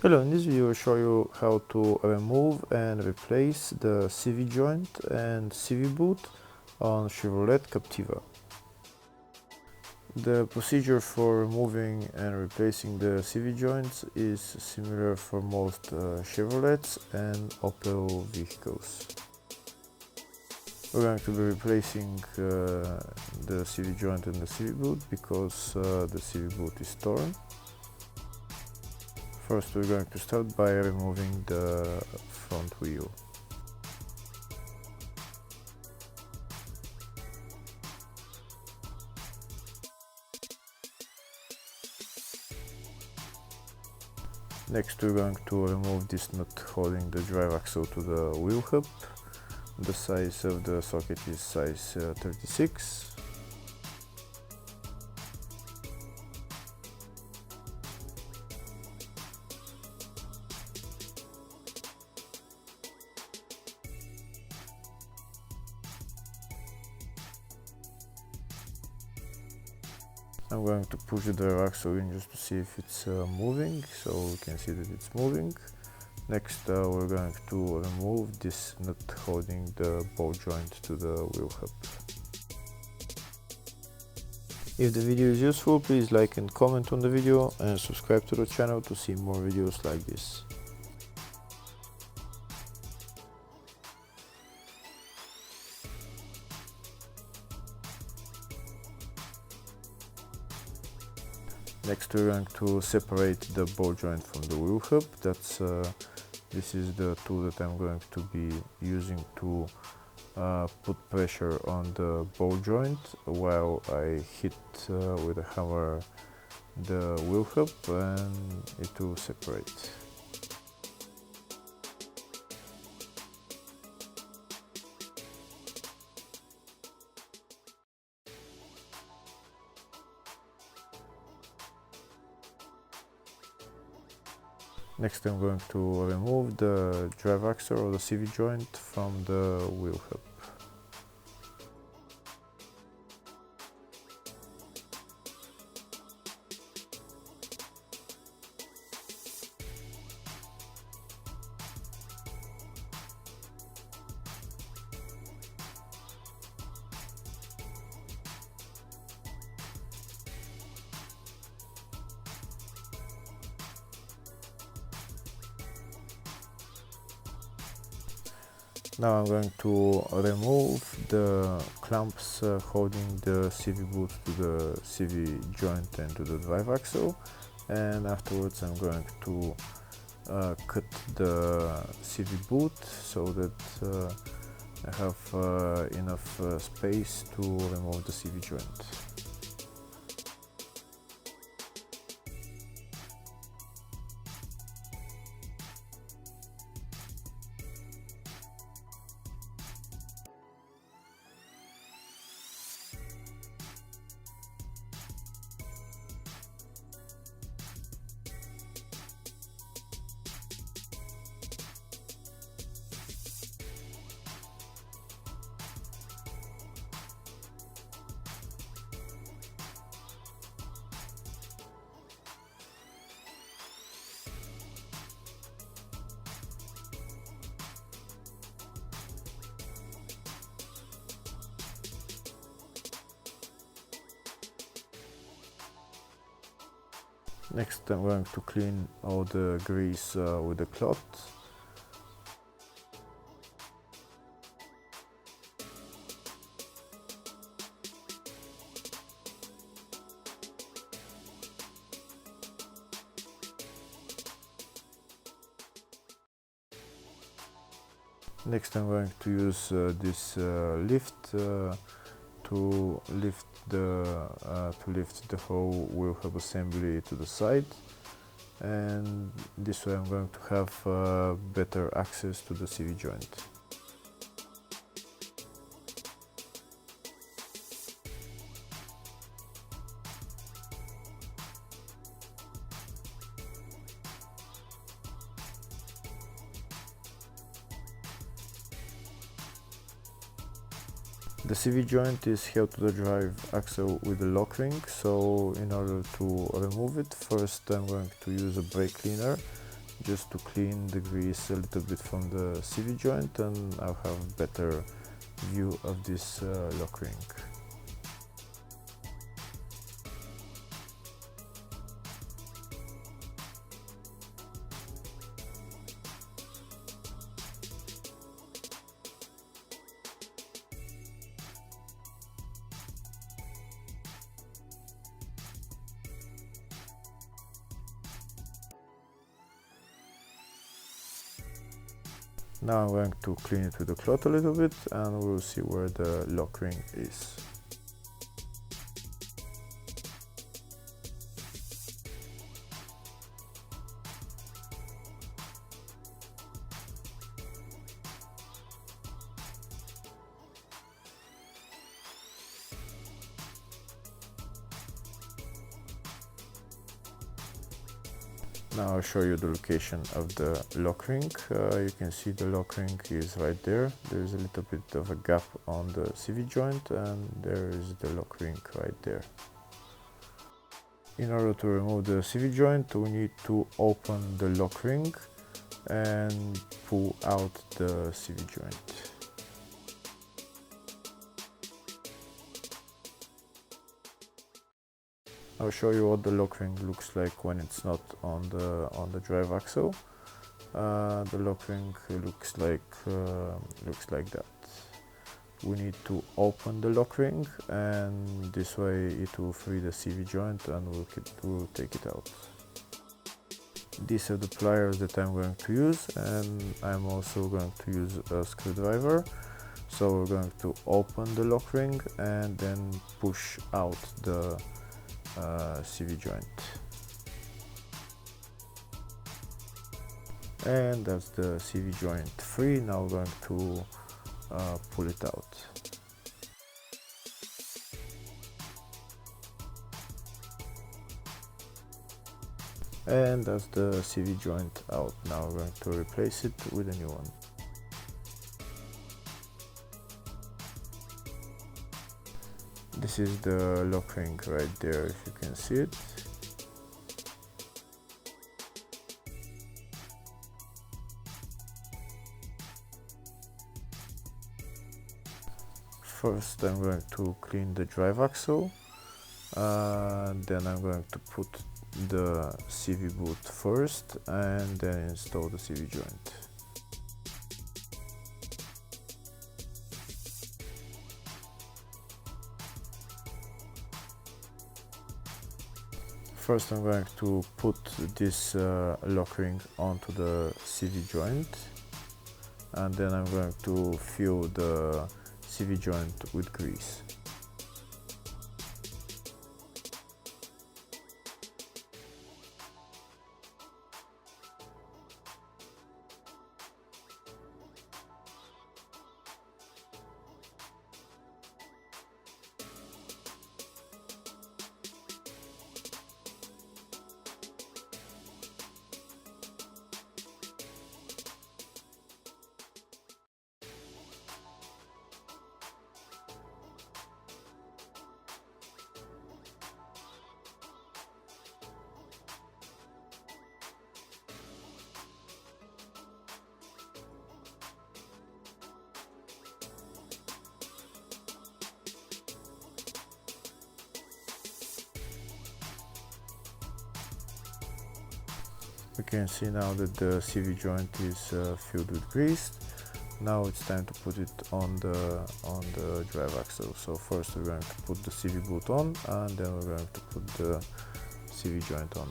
Hello, in this video I'll show you how to remove and replace the CV joint and CV boot on Chevrolet Captiva. The procedure for removing and replacing the CV joints is similar for most Chevrolets and Opel vehicles. We're going to be replacing the CV joint and the CV boot because the CV boot is torn. First, we're going to start by removing the front wheel. Next, we're going to remove this nut holding the drive axle to the wheel hub. The size of the socket is size 36. I'm going to push the drive axle in just to see if it's moving, so we can see that it's moving. Next, we're going to remove this nut holding the ball joint to the wheel hub. If the video is useful, please like and comment on the video and subscribe to the channel to see more videos like this. Next, we're going to separate the ball joint from the wheel hub. This is the tool that I'm going to be using to put pressure on the ball joint while I hit with a hammer the wheel hub, and it will separate. Next, I'm going to remove the drive axle or the CV joint from the wheel hub. Now I'm going to remove the clamps holding the CV boot to the CV joint and to the drive axle, and afterwards I'm going to cut the CV boot so that I have enough space to remove the CV joint. Next, I'm going to clean all the grease with a cloth. Next, I'm going to use this lift to lift the whole wheel hub assembly to the side, and this way I'm going to have better access to the CV joint. The CV joint is held to the drive axle with a lock ring, so in order to remove it, first I'm going to use a brake cleaner just to clean the grease a little bit from the CV joint, and I'll have better view of this lock ring. Now I'm going to clean it with the cloth a little bit, and we'll see where the lock ring is. Now I'll show you the location of the lock ring. You can see the lock ring is right there. There's a little bit of a gap on the CV joint, and there is the lock ring right there. In order to remove the CV joint, we need to open the lock ring and pull out the CV joint. I'll show you what the lock ring looks like when it's not on the drive axle. The lock ring looks like that. We need to open the lock ring, and this way it will free the CV joint and we'll take it out. These are the pliers that I'm going to use, and I'm also going to use a screwdriver. So we're going to open the lock ring and then push out the CV joint, and that's the CV joint free. Now we're going to pull it out. And that's the CV joint out. Now we're going to replace it with a new one. This is the lock ring right there, if you can see it. First I'm going to clean the drive axle, then I'm going to put the CV boot first and then install the CV joint. First I'm going to put this lock ring onto the CV joint, and then I'm going to fill the CV joint with grease. You can see now that the CV joint is filled with grease. Now it's time to put it on the drive axle. So first we're going to put the CV boot on, and then we're going to put the CV joint on.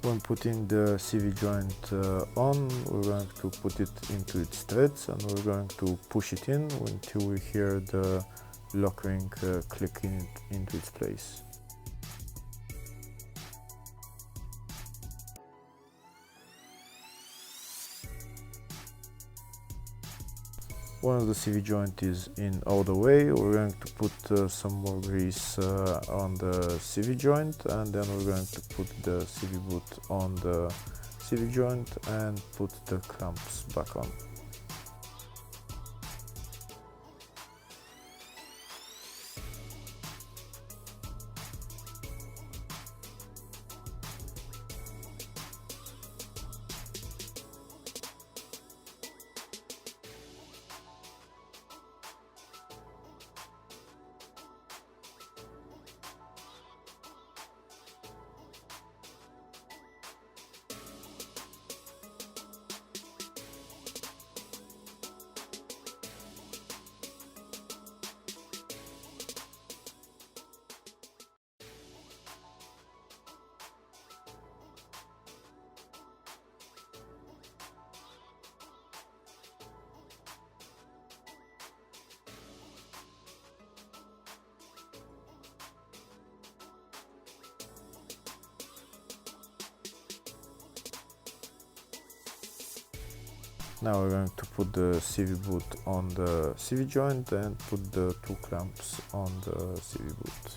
When putting the CV joint on, we're going to put it into its threads, and we're going to push it in until we hear the lock ring clicking into its place. Once the CV joint is in all the way, we're going to put some more grease on the CV joint, and then we're going to put the CV boot on the CV joint and put the clamps back on. Now we're going to put the CV boot on the CV joint and put the two clamps on the CV boot.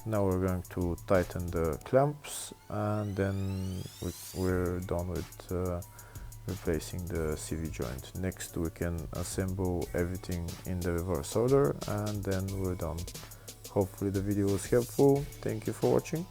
Now we're going to tighten the clamps and then we're done with replacing the CV joint. Next we can assemble everything in the reverse order and then we're done. Hopefully the video was helpful. Thank you for watching.